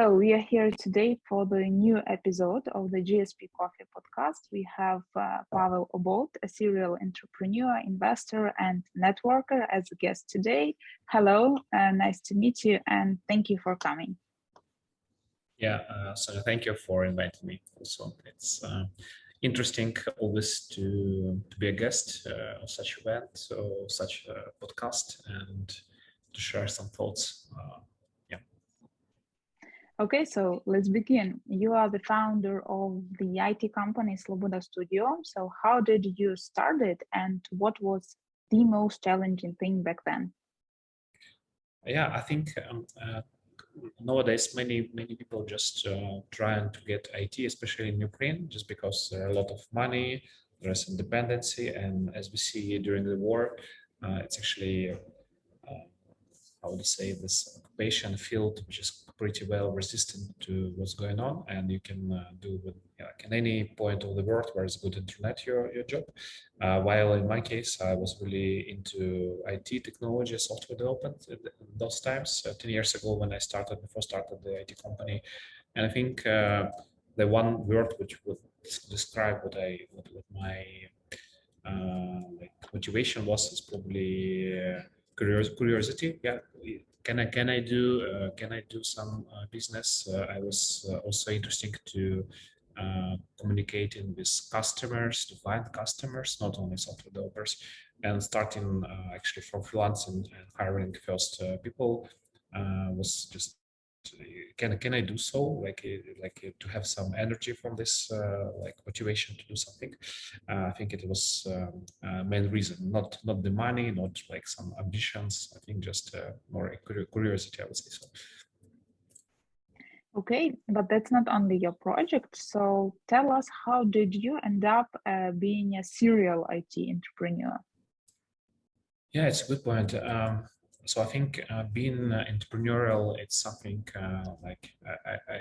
So we are here today for the new episode of the JSP Coffee Podcast. We have Pavel Obod, a serial entrepreneur, investor, and networker as a guest today. Hello, nice to meet you, and thank you for coming. So thank you for inviting me. Also, it's interesting always to be a guest of such event, so such a podcast, and to share some thoughts. Okay, so let's begin. You are the founder of the IT company Sloboda Studio. So how did you start it, and what was the most challenging thing back then? I think nowadays many people just trying to get IT, especially in Ukraine, just because there are a lot of money, there's some dependency, and as we see during the war, it's actually I would say this occupation field which is pretty well resistant to what's going on, and you can do with in any point of the world where it's good internet your job. While in my case, I was really into IT technology, software development in those times, 10 years ago when I first started the IT company. And I think the one word which would describe what my motivation was is probably curiosity. Can I do some business? I was also interested to communicating with customers, to find customers, not only software developers, and starting actually from freelancing and hiring first people was just can I do so, like to have some energy from this motivation to do something. I think it was main reason, not the money, not like some ambitions. I think just more curiosity, I would say so. Okay, but that's not only your project. So tell us, how did you end up being a serial IT entrepreneur? Yeah, it's a good point. So I think being entrepreneurial, it's something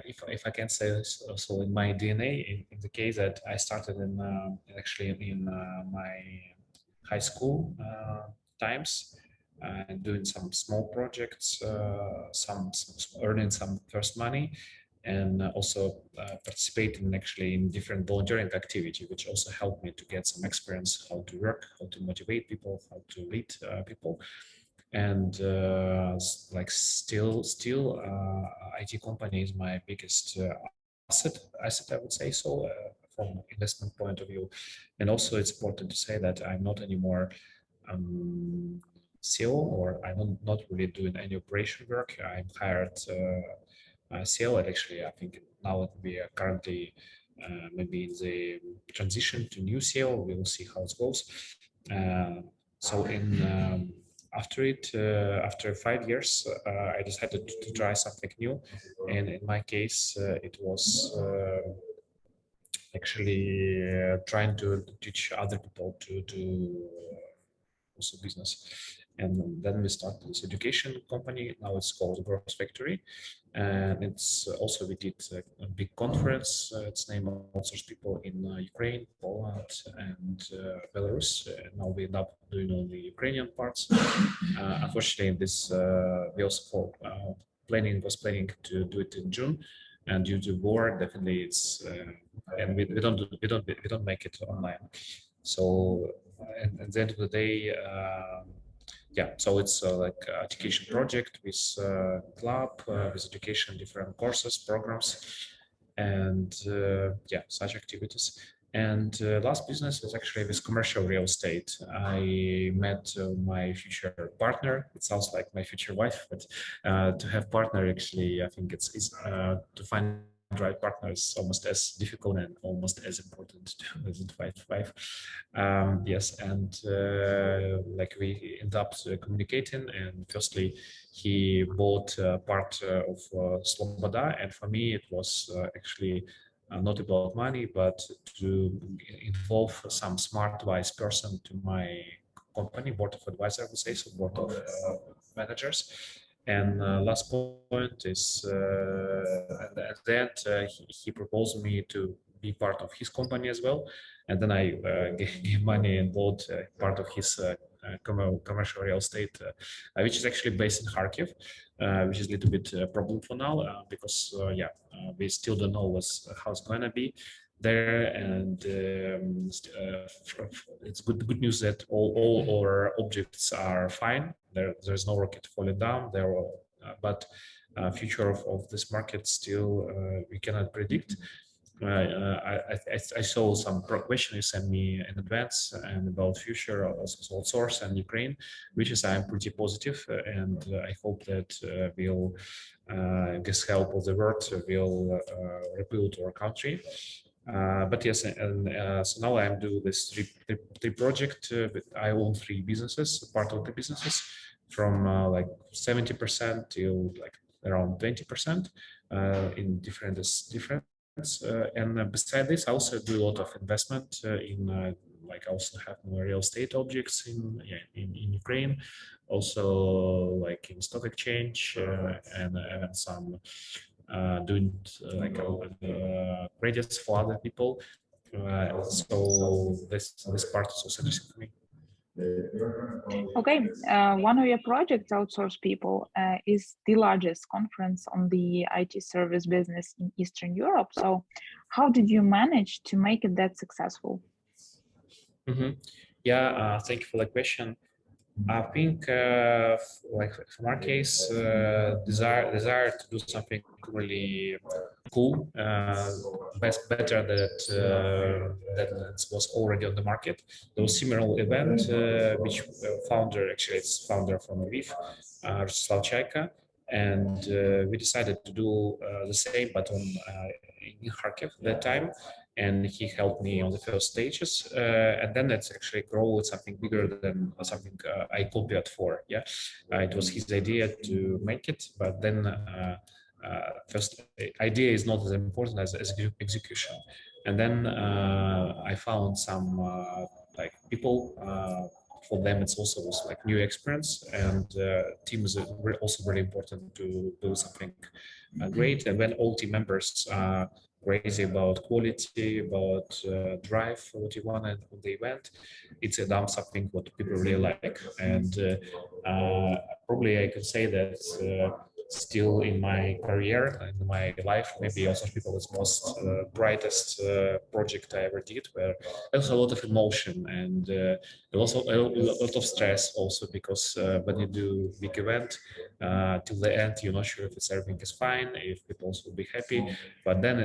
if I can say this, also in my DNA, in the case that I started actually in my high school times, doing some small projects, some earning some first money, and also participating actually in different volunteering activity, which also helped me to get some experience how to work, how to motivate people, how to lead people. And still IT company is my biggest asset I would say so, from investment point of view. And also it's important to say that I'm not anymore CEO, or I'm not really doing any operation work. I'm hired CEO, and actually I think now we are currently maybe in the transition to new CEO. We will see how it goes. After 5 years, I decided to try something new, and in my case, it was actually trying to teach other people to do also business. And then we started this education company. Now it's called Growth Factory, and it's also we did a big conference. It's named Outsource People in Ukraine, Poland, and Belarus. Now we end up doing only Ukrainian parts. Unfortunately, this we also was planning to do it in June, and due to war, definitely it's and we don't make it online. So at the end of the day. So it's like education project with club, with education, different courses, programs, and such activities. And last business is actually with commercial real estate. I met my future partner. It sounds like my future wife, but to have partner, actually, I think it's to find right partner is almost as difficult and almost as important as it five. Yes, and we end up communicating, and firstly he bought part of Sloboda, and for me it was actually not about money, but to involve some smart wise person to my company, board of advisors, I would say, so board of managers. And last point is at the end he proposed me to be part of his company as well, and then I gave money and bought part of his commercial real estate, which is actually based in Kharkiv, which is a little bit problem for now because we still don't know how it's going to be there, and it's good news that all our objects are fine. There's no rocket falling down there, but future of this market still we cannot predict. I saw some question you sent me in advance and about future also outsource and Ukraine, which is I'm pretty positive, and I hope that we'll with help of the world will rebuild our country. But yes, and so now I'm doing this three project. I own three businesses, part of the businesses, from like 70% till like around 20% in different. And beside this, I also do a lot of investment in like I also have more real estate objects in Ukraine, also like in stock exchange and some doing credits for other people. So this part is also interesting for me. Okay, one of your projects, Outsource People, is the largest conference on the IT service business in Eastern Europe. So how did you manage to make it that successful? Mm-hmm. Yeah, thank you for the question. I think, like from our case, desire to do something really cool, better that was already on the market. There was similar event which it's founder from Lviv, Slavchayka, and we decided to do the same, but in Kharkiv that time. And he helped me on the first stages, and then it's actually grow something bigger than something I copied for. Yeah, it was his idea to make it, but then first idea is not as important as execution. And then I found some like people. For them, it's also was like new experience, and team is also very important to do something great. And when all team members crazy about quality, about drive, what you want on the event, it's done something what people really like. And probably I can say that still in my career, in my life, maybe Outsource People is most brightest project I ever did, where there's a lot of emotion and also a lot of stress also, because when you do big event, till the end, you're not sure if everything is fine, if people will be happy. But then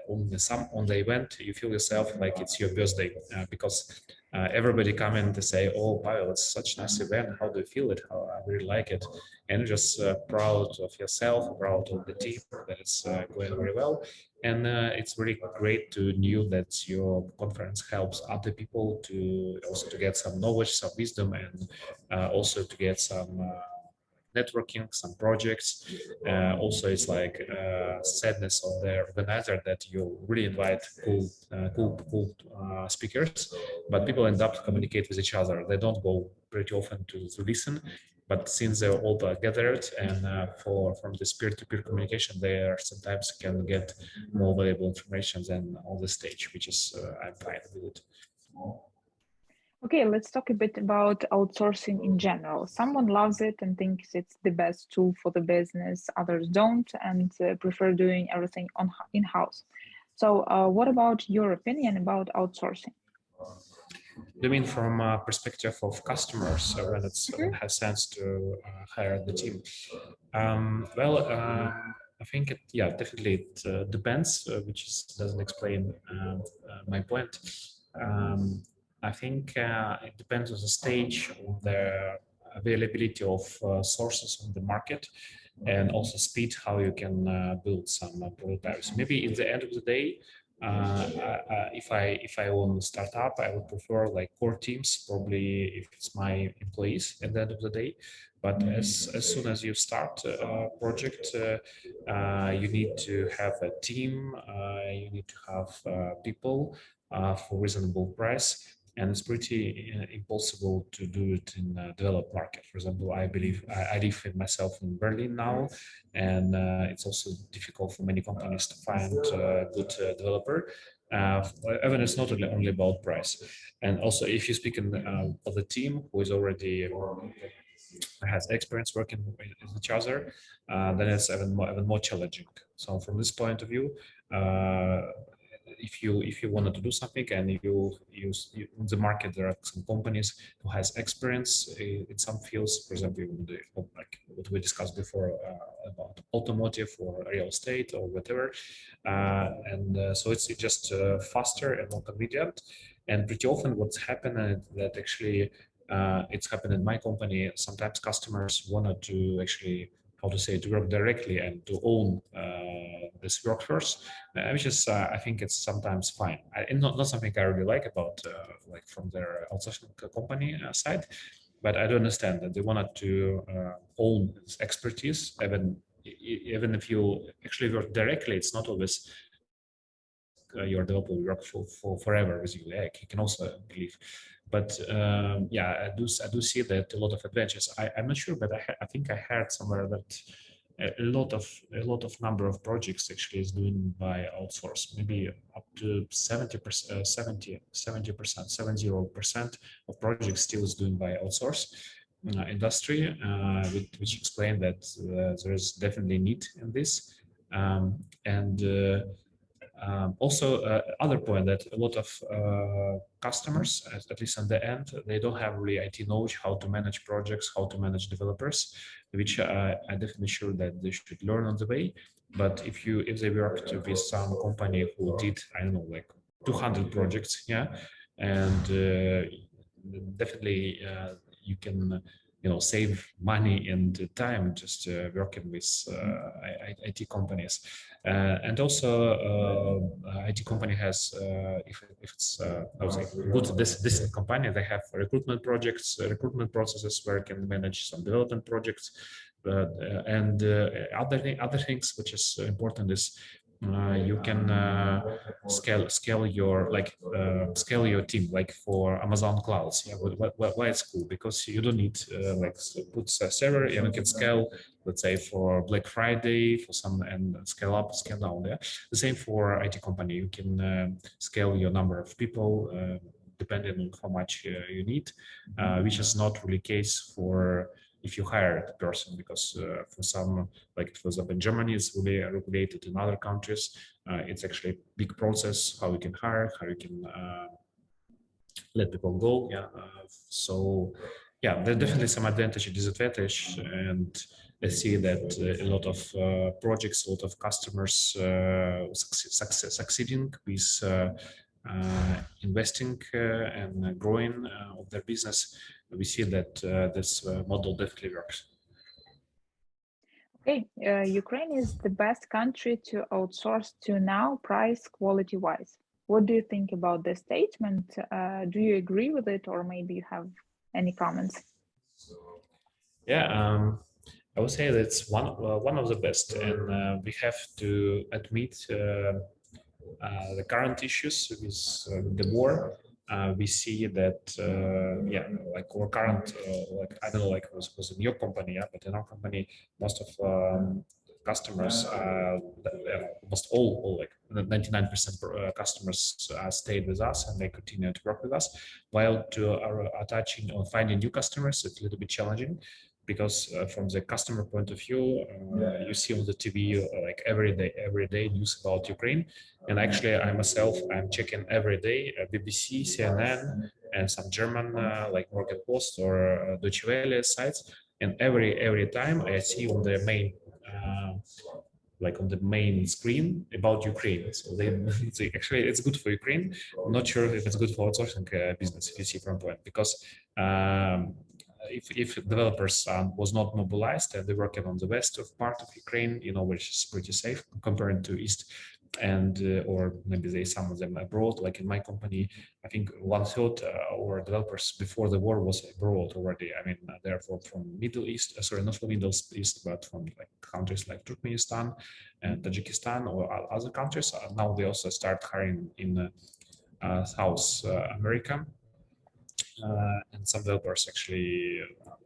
on the event, you feel yourself like it's your birthday because everybody come in to say, "Oh, Pavel, it's such a nice event. How do you feel it? How I really like it." And you're just proud of yourself, proud of the team that it's going very well. And it's really great to know that your conference helps other people to also to get some knowledge, some wisdom, and also to get some networking, some projects. Also, it's like sadness of the organizer that you really invite cool speakers, but people end up communicate with each other. They don't go pretty often to listen, but since they're all gathered and from this peer-to-peer communication, they sometimes can get more valuable information than on the stage, which is I'm fine with it. Okay, let's talk a bit about outsourcing in general. Someone loves it and thinks it's the best tool for the business. Others don't and prefer doing everything in-house. So what about your opinion about outsourcing? Do you mean from a perspective of customers when it has sense to hire the team? I think definitely it depends, which doesn't explain my point. I think it depends on the stage, on the availability of sources on the market, and also speed, how you can build some prototypes. Maybe in the end of the day, if I own a startup, I would prefer like core teams, probably if it's my employees at the end of the day. But as soon as you start a project, you need to have a team, you need to have people for reasonable price. And it's pretty impossible to do it in a developed market. For example, I live myself in Berlin now, and it's also difficult for many companies to find a good developer. even it's not only about price. And also, if you speak of the team who is already has experience working with each other, then it's even more challenging. So from this point of view, if you wanted to do something and in the market there are some companies who has experience in some fields, for example, like what we discussed before about automotive or real estate or whatever, and so it's just faster and more convenient. And pretty often what's happened that actually it's happened in my company. Sometimes customers wanted to actually, how to say, to work directly and to own this workforce, which is, I think it's sometimes fine. Not something I really like about, like from their outsourcing company side, but I do understand that they wanted to own this expertise, even if you actually work directly, it's not always your developer will work for forever with you. Like you can also believe, but yeah, I do see that a lot of advantages. I'm not sure, but I think I heard somewhere that a lot of number of projects actually is doing by outsource, maybe up to 70%, 70% of projects still is doing by outsource industry, which explain that there is definitely need in this. And also, other point that a lot of customers, at least on the end, they don't have really IT knowledge how to manage projects, how to manage developers, which I'm definitely sure that they should learn on the way. But if they worked with some company who did, I don't know, like 200 projects, yeah, and definitely you can save money and time just working with IT companies. And also IT company has if it's I would say good this company, they have recruitment projects, recruitment processes where you can manage some development projects. And other things which is important is you can scale your team, like for Amazon clouds. Yeah, why it's cool, because you don't need like put a server, and you can scale, let's say, for Black Friday for some, and scale up, scale down. Yeah, the same for IT company. You can scale your number of people depending on how much you need, which is not really case for if you hire the person, because for some, like for example in Germany, it's really regulated. In other countries, it's actually a big process how you can hire, how you can let people go. Yeah, so yeah, there's definitely some advantage and disadvantage, and I see that a lot of projects, a lot of customers succeeding with investing and growing of their business. We see that this model definitely works. Okay, Ukraine is the best country to outsource to now, price quality wise. What do you think about this statement? Do you agree with it, or maybe you have any comments? Yeah, I would say that's one of the best, and we have to admit the current issues with the war. We see that yeah, like our current like I don't know, like was in your company, yeah, but in our company, most of customers, almost all like 99% customers stayed with us and they continue to work with us. While to attaching or finding new customers, it's a little bit challenging, because from the customer point of view, you see on the TV like every day news about Ukraine, and actually I myself, I'm checking every day BBC, CNN, and some German like Morgan Post or Deutsche Welle sites, and every time I see on the main like on the main screen about Ukraine. So actually it's good for Ukraine. I'm not sure if it's good for outsourcing business, if you see from point, because if developers was not mobilized and they're working on the west of part of Ukraine, which is pretty safe compared to east, and or maybe some of them abroad, like in my company, I think 1/3 our developers before the war was abroad already. I mean, they're from Middle East, sorry, not from Middle East, but from like countries like Turkmenistan and Tajikistan or other countries. Now they also start hiring in South America. And some developers actually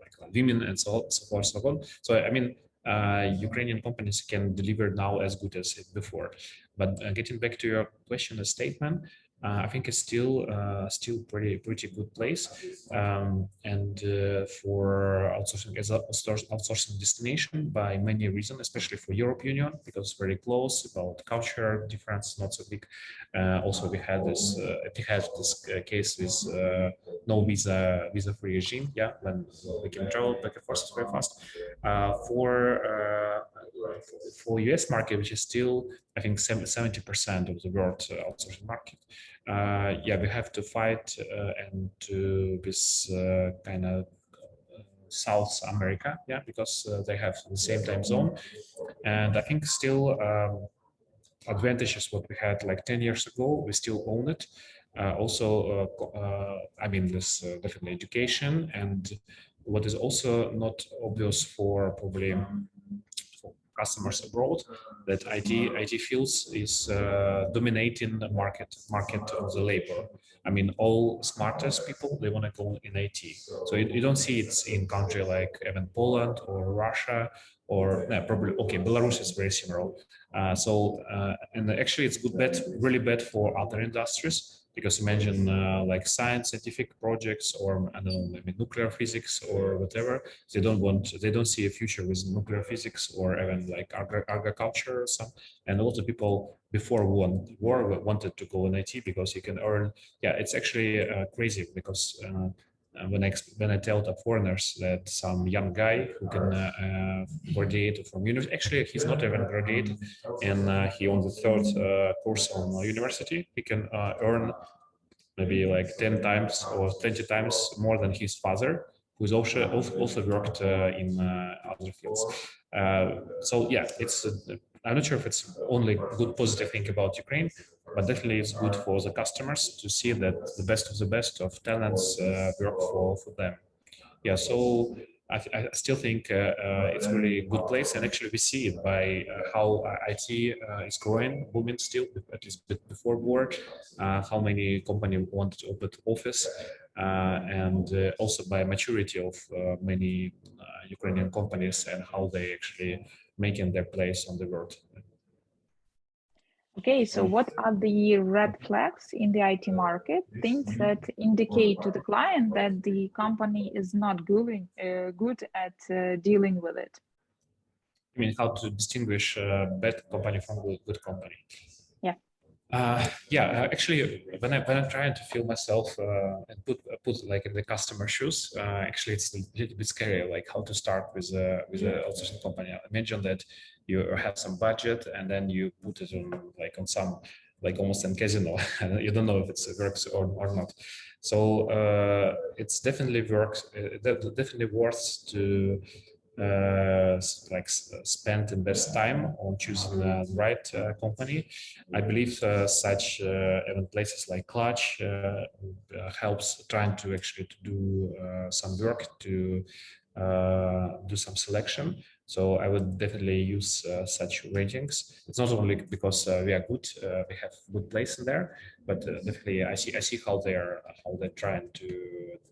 like women and so forth, so on. So I mean, Ukrainian companies can deliver now as good as before. But getting back to your question, the statement, I think it's still pretty good place, and for outsourcing as a outsourcing destination by many reasons, especially for Europe Union, because it's very close, about culture difference not so big. Also, we had this case with no visa free regime, yeah, when we can travel back and forth very fast. For US market, which is still, I think, 70% of the world outsourcing market. Yeah, we have to fight and to this kind of South America, yeah, because they have the same time zone, and I think still advantages what we had like 10 years ago, we still own it. Also, I mean, this definitely education, and what is also not obvious for probably customers abroad, that IT fields is dominating the market of the labor. I mean, all smartest people, they want to go in IT. So you don't see it in country like even Poland or Russia, or probably, okay, Belarus is very similar. And actually it's really bad for other industries, because imagine like scientific projects, or I don't know, maybe nuclear physics or whatever. They don't see a future with nuclear physics, or even like agriculture or some. And a lot of people before war wanted to go in IT because you can earn. Yeah, it's actually crazy, because when I tell the foreigners that some young guy who can graduate from university, actually he's not even graduated, and he on the third course on university, he can earn maybe like 10 times or 20 times more than his father, who's also worked in other fields. So yeah, I'm not sure if it's only good positive thing about Ukraine, but definitely it's good for the customers to see that the best of talents work for them. Yeah, so I still think it's a really good place, and actually we see it by how IT is growing, booming still, at least before war, how many companies want to open office, and also by maturity of many Ukrainian companies, and how they actually making their place on the world. Okay, so what are the red flags in the IT market, things that indicate to the client that the company is not good at dealing with it? I mean, how to distinguish bad company from good company? Yeah. Actually, when I'm trying to feel myself and put like in the customer shoes, actually it's a little bit scary, like how to start with a outsourcing company. I mentioned that you have some budget, and then you put it on some, like almost in casino. You don't know if it works or not. So it's definitely definitely worth to invest time on choosing the right company. I believe such even places like Clutch helps trying to actually to do some work to do some selection. So I would definitely use such ratings. It's not only because we are good, we have good place in there, but definitely I see how they're trying to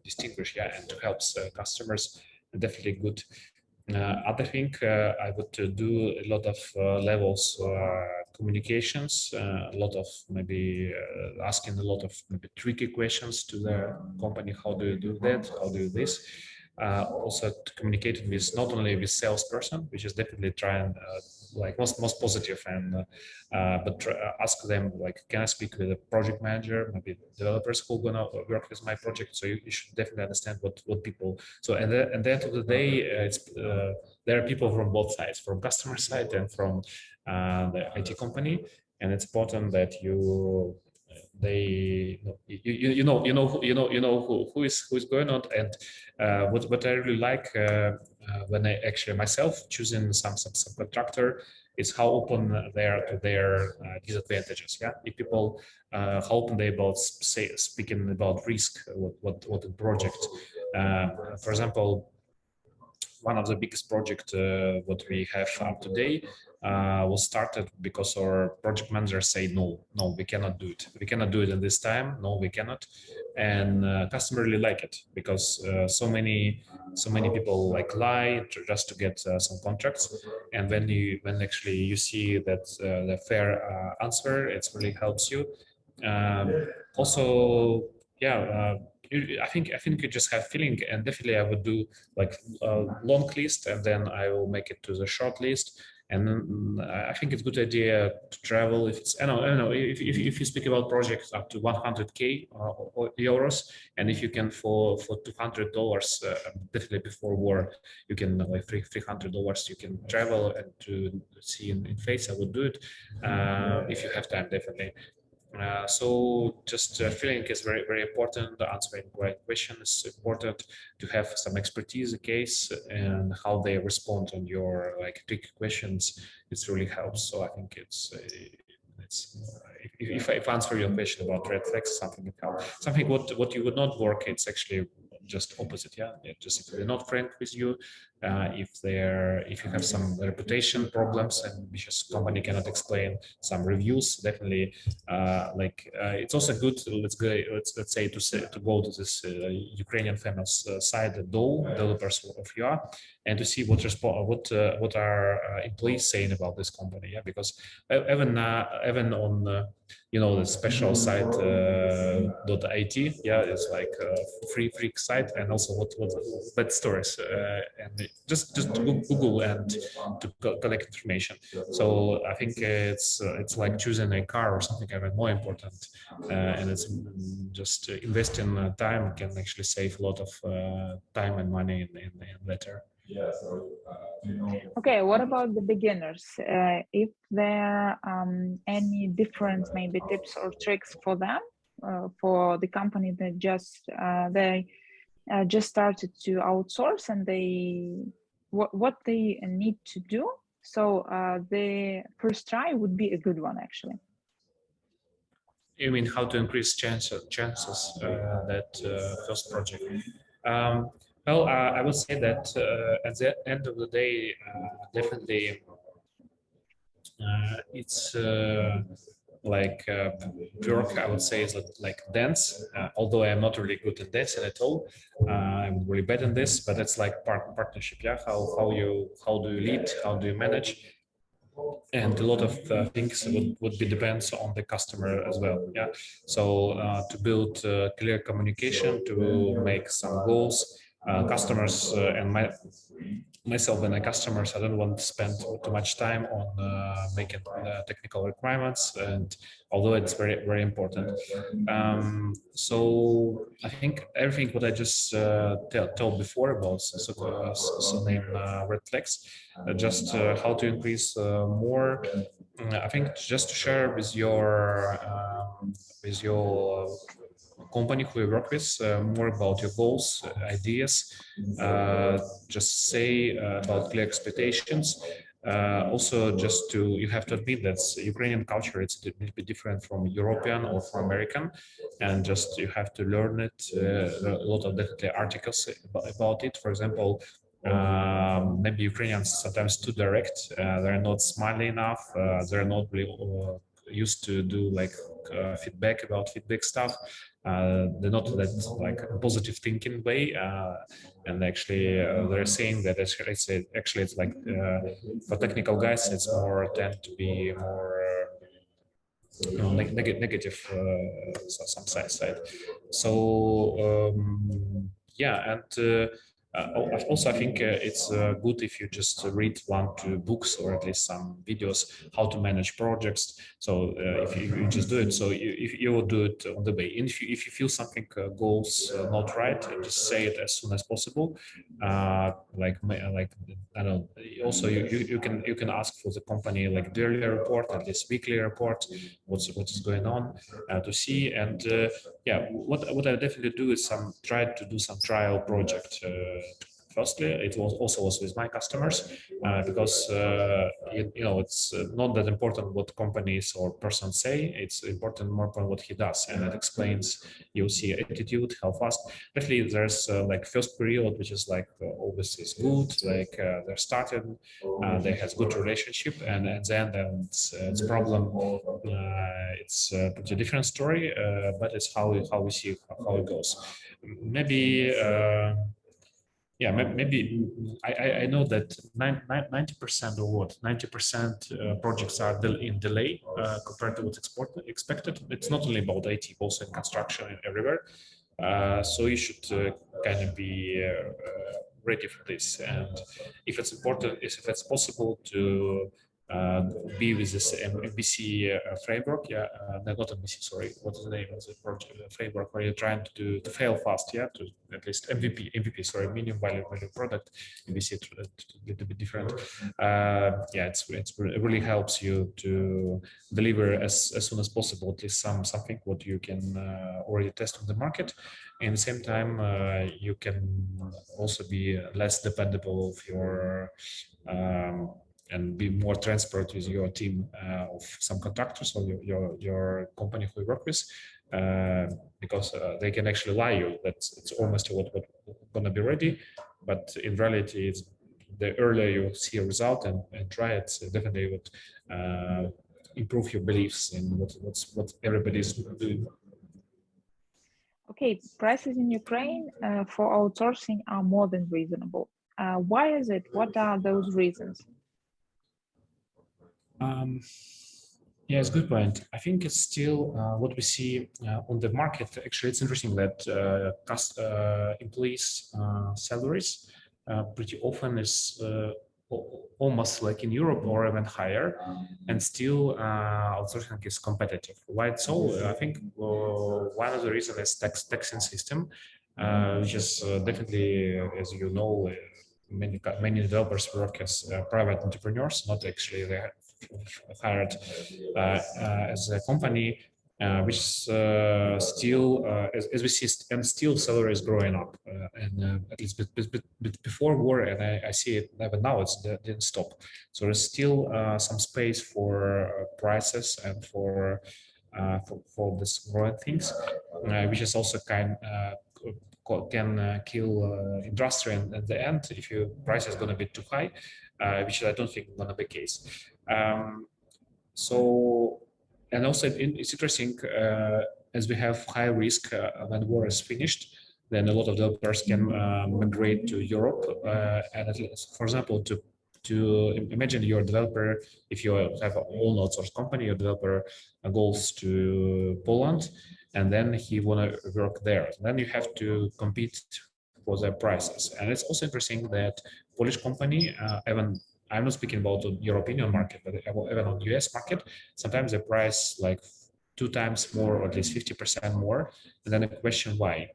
distinguish, yeah, and to help customers. Definitely good. Other thing, I would do a lot of levels communications, a lot of maybe asking a lot of maybe tricky questions to the company. How do you do that? How do you do this? Also communicating with not only with salesperson, which is definitely trying like most positive, and but ask them like, can I speak with a project manager, maybe developers who are gonna work with my project? So you should definitely understand what people. So at the end of the day, there are people from both sides, from customer side and from the IT company, and it's important that who is going on. And what I really like when I actually myself choosing some subcontractor is how open they are to their disadvantages. Yeah, if people how open they about speaking about risk, what the project. For example, one of the biggest project what we have up today was started because our project manager say no, we cannot do it. We cannot do it in this time. No, we cannot. And customer really like it, because so many so many people like lie just to get some contracts, and when actually you see that the fair answer, it really helps you. Also, yeah. I think you just have feeling, and definitely I would do like a long list, and then I will make it to the short list. And I think it's a good idea to travel if it's, I don't know if you speak about projects up to 100K or euros, and if you can for $200, definitely before war, you can like $300, you can travel and to see in face. I would do it if you have time, definitely. So just feeling is very important. Answering the right question is important. To have some expertise in case and how they respond on your like tricky questions, it really helps. So I think if I answer your question about red flags, something that helps. Something what you would not work, it's actually just opposite. Yeah, just if they're not frank with you, if you have some reputation problems and which is company cannot explain, some reviews, definitely it's also good. Let's say to go to this Ukrainian famous site, the DOL, developers of UR, and to see what are employees saying about this company. Yeah, because even on the special site .it, yeah, it's like a free site, and also what bad stories, and just Google and to collect information. So I think it's like choosing a car or something even more important, and it's just investing time can actually save a lot of time and money in later. Okay, what about the beginners? If there are any different maybe tips or tricks for them, for the company that they just started to outsource, and what they need to do. So the first try would be a good one, actually. You mean how to increase chances that first project? Well, I would say that at the end of the day, definitely it's like work, I would say, is like dance. Although I'm not really good at dancing at all, I'm really bad in this. But it's like partnership. Yeah, how do you lead? How do you manage? And a lot of things would be depends on the customer as well. Yeah, so to build clear communication, to make some goals, customers and myself and the customers, I don't want to spend too much time on making technical requirements, and although it's very important. So I think everything what I just told before about named red flags, just how to increase more. I think just to share with your company who you work with more about your goals, ideas, just say about clear expectations. Also, you have to admit that Ukrainian culture is a little bit different from European or from American, and just you have to learn it. A lot of definitely articles about it. For example, maybe Ukrainians sometimes too direct. They're not smiley enough. They're not really used to do like feedback stuff. They're not that like positive thinking way, and actually they're saying that it's like for technical guys it's more tend to be more negative some side. So yeah, and also I think it's good if you just read 1-2 books or at least some videos how to manage projects. So if you just do it, so if you will do it on the way. And if you feel something goes not right, just say it as soon as possible. Like I don't know. Also, you can ask for the company like daily report, at least weekly report, what is going on to see. And yeah, what I definitely do is try to do some trial project. Firstly, it was with my customers because it's not that important what companies or persons say. It's more important what he does, and it explains. You see attitude, how fast. Definitely, there's like first period, which is like always is good. Like they're started, they has good relationship, and then it's problem. It's a pretty different story, but it's how we see how it goes. Maybe. yeah, maybe I know that 90% or what 90% projects are in delay compared to what's expected. It's not only about IT, also in construction and everywhere. So you should kind of be ready for this. And if it's important, if it's possible to be with this MVC framework, yeah, not MVC, sorry, what's the name of the project framework where you're trying to fail fast, yeah, to at least MVP, sorry, minimum value product. MVC a little bit different. Yeah, it really helps you to deliver as soon as possible, at least something what you can already test on the market. And at the same time, you can also be less dependable of your and be more transparent with your team of some contractors or your company who you work with, because they can actually lie you that it's almost what gonna be ready, but in reality, it's the earlier you see a result and try it, definitely would improve your beliefs in what everybody's doing. Okay, prices in Ukraine for outsourcing are more than reasonable. Why is it? What are those reasons? Yeah, it's a good point. I think it's still what we see on the market. Actually, it's interesting that employees' salaries pretty often is almost like in Europe or even higher, and still outsourcing is competitive. Why so? I think one of the reasons is taxing system, which is definitely, as you know, many developers work as private entrepreneurs, not actually they hired as a company, which still, as we see, and still salary is growing up, and at least before war, and I see it even now, it didn't stop. So there's still some space for prices and for this growing things, which is also can kill industry, and at the end, if your price is going to be too high, which I don't think is going to be the case. So, and also it's interesting, as we have high risk when war is finished, then a lot of developers can migrate to Europe, and at least, for example, to imagine your developer, if you have an own outsourced company, your developer goes to Poland, and then he want to work there. Then you have to compete for their prices. And it's also interesting that Polish company, even I'm not speaking about the European market, but even on the US market, sometimes they price like 2 times more, or at least 50% more. And then the question why?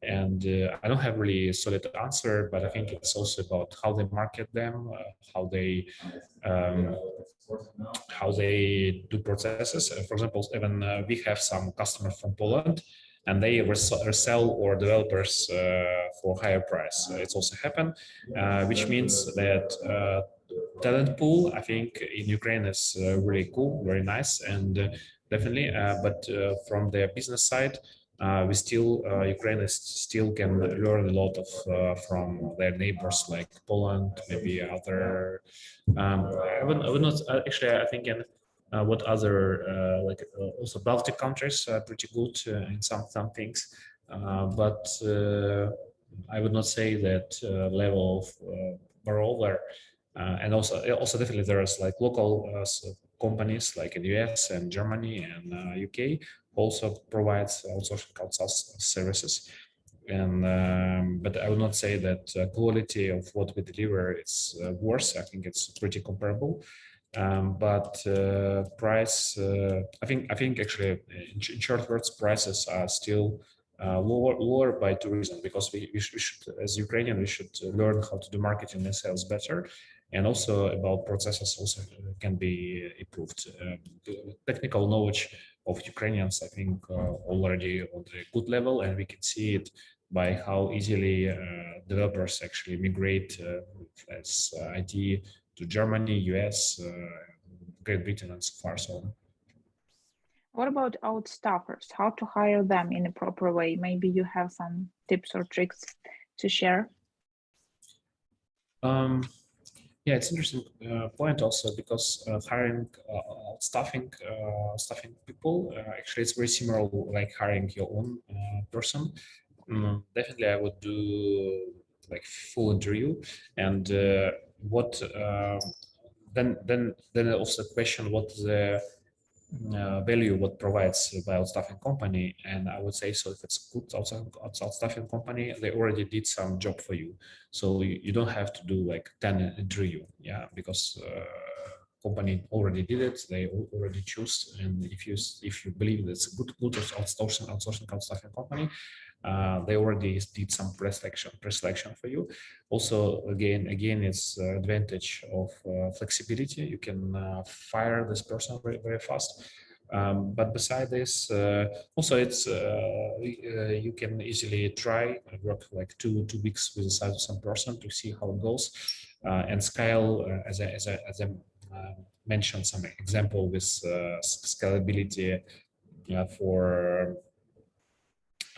And I don't have really a solid answer, but I think it's also about how they market them, how they do processes. For example, even we have some customers from Poland, and they resell our developers for higher price. It's also happened, which means that talent pool, I think, in Ukraine is really cool, very nice, and definitely. But from the business side, we still Ukraine still can learn a lot of from their neighbors like Poland, maybe other. I would not actually. I think in what other also Baltic countries are pretty good in some things, but I would not say that level of moreover. And also definitely there's like local companies like in the US and Germany and UK also provides outsourcing services. And but I would not say that quality of what we deliver is worse. I think it's pretty comparable. But price, I think actually in short words, prices are still lower by two reasons. Because we should, as Ukrainian, we should learn how to do marketing and sales better, and also about processes also can be improved. The technical knowledge of Ukrainians, I think, already on the good level, and we can see it by how easily developers actually migrate as IT to Germany, US, Great Britain, and so far so on. What about outstaffers? How to hire them in a proper way? Maybe you have some tips or tricks to share. Yeah, it's an interesting point also, because hiring staffing people, actually it's very similar like hiring your own person. Definitely I would do like full interview. And what then also the question, what the value what provides by outstaffing company. And I would say, so if it's good outstaffing company, they already did some job for you, so you don't have to do like 10 interview, yeah, because company already did it, they already choose. And if you believe it's a good outsourcing company, they already did some pre-selection for you. Also, again, it's advantage of flexibility. You can fire this person very, very fast. But beside this, also it's you can easily try and work like two weeks with some person to see how it goes, and scale as I mentioned some example with scalability for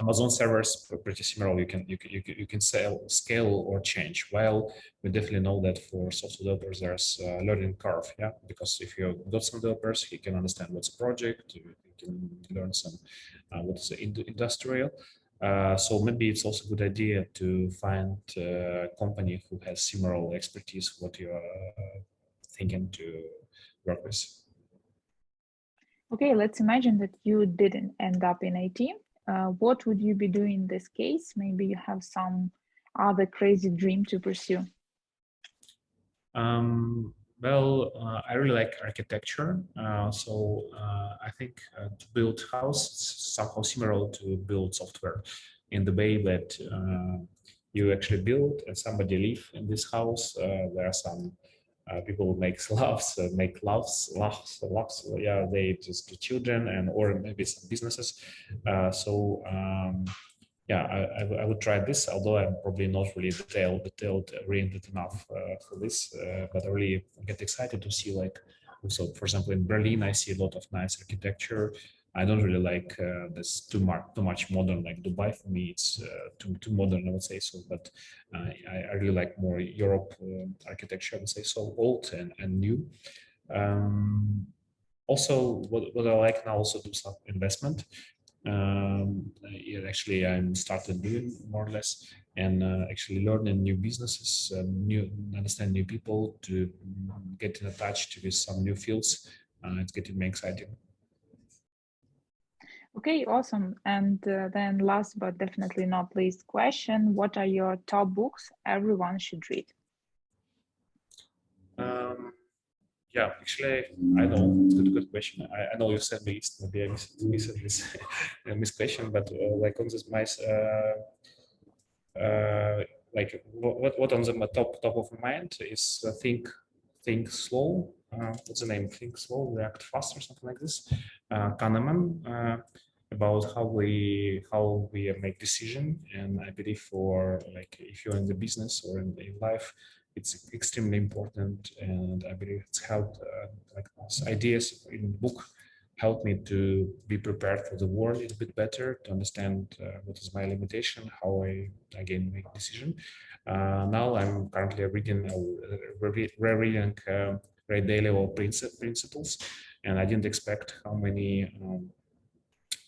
Amazon servers, pretty similar. You can scale or change. While we definitely know that for software developers there's a learning curve, yeah. Because if you got some developers, he can understand what's a project. You can learn some what's industrial. So maybe it's also a good idea to find a company who has similar expertise what you are thinking to work with. Okay, let's imagine that you didn't end up in IT. What would you be doing in this case? Maybe you have some other crazy dream to pursue. Well, I really like architecture, so I think to build house is somehow similar to build software, in the way that you actually build and somebody live in this house. There are some people make loves. Yeah, they just do children and or maybe some businesses. Yeah, I would try this, although I'm probably not really detailed oriented enough for this. But I really get excited to see, like, also, for example, in Berlin, I see a lot of nice architecture. I don't really like this too much modern, like Dubai. For me, it's too modern, I would say so. But I really like more Europe architecture, I would say so, old and new. Also, what I like now, also do some investment. Actually, I'm started doing more or less, and actually learning new businesses, understand new people, to get in touch with some new fields. It's getting me exciting. Okay, awesome. And then last but definitely not least question, what are your top books everyone should read? Yeah, actually, I know it's a good question. I know you said me, maybe I missed this question, but like on this mice, like what on the top of my mind is think slow. What's the name? Think slow, react fast, or something like this. Kahneman, about how we make decision. And I believe for, like, if you're in the business or in life, it's extremely important. And I believe it's helped like ideas in the book helped me to be prepared for the world a little bit better, to understand what is my limitation, how I again make decision. Now I'm currently reading rereading Ray Dalio principles, and I didn't expect how many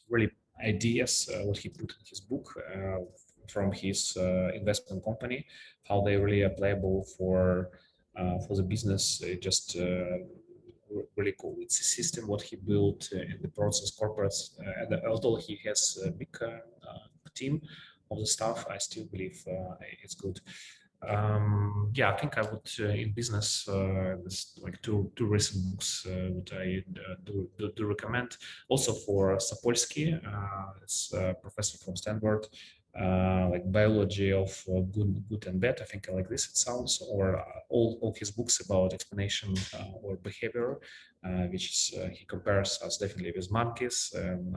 really ideas what he put in his book from his investment company, how they really applicable for the business. Just really cool. It's a system what he built in the process corporates. And although he has a big team of the staff, I still believe it's good. Yeah, I think I would in business this, like two recent books that I do recommend. Also for Sapolsky, it's a professor from Stanford, like biology of good and bad. I think I like this. It sounds, or all his books about explanation or behavior, which is he compares us definitely with monkeys. And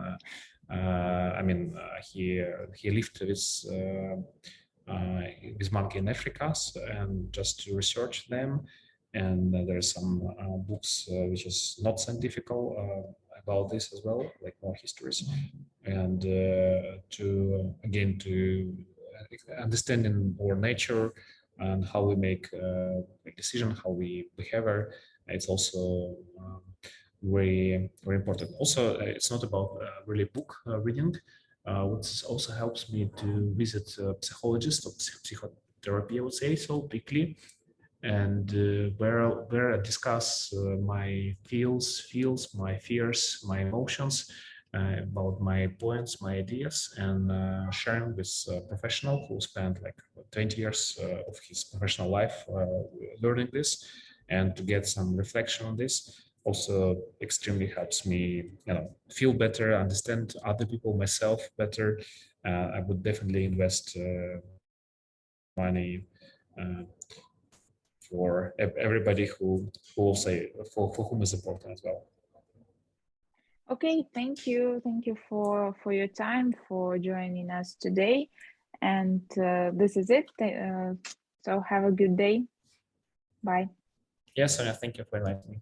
I mean, he lived with monkey in Africa and just to research them. And there's some books which is not scientific about this as well, like more histories. And to again to understanding our nature and how we make decision, how we behavior. It's also very important. Also, it's not about really book reading. What also helps me to visit psychologists or therapy, I would say so, weekly, and where I discuss my feels, my fears, my emotions, about my points, my ideas, and sharing with a professional who spent like 20 years of his professional life learning this, and to get some reflection on this also extremely helps me, feel better, understand other people, myself better. I would definitely invest money for everybody who will say for whom is important as well. Okay, thank you. Thank you for your time, for joining us today. And this is it. So have a good day. Bye. Yes, Sonia, thank you for inviting me.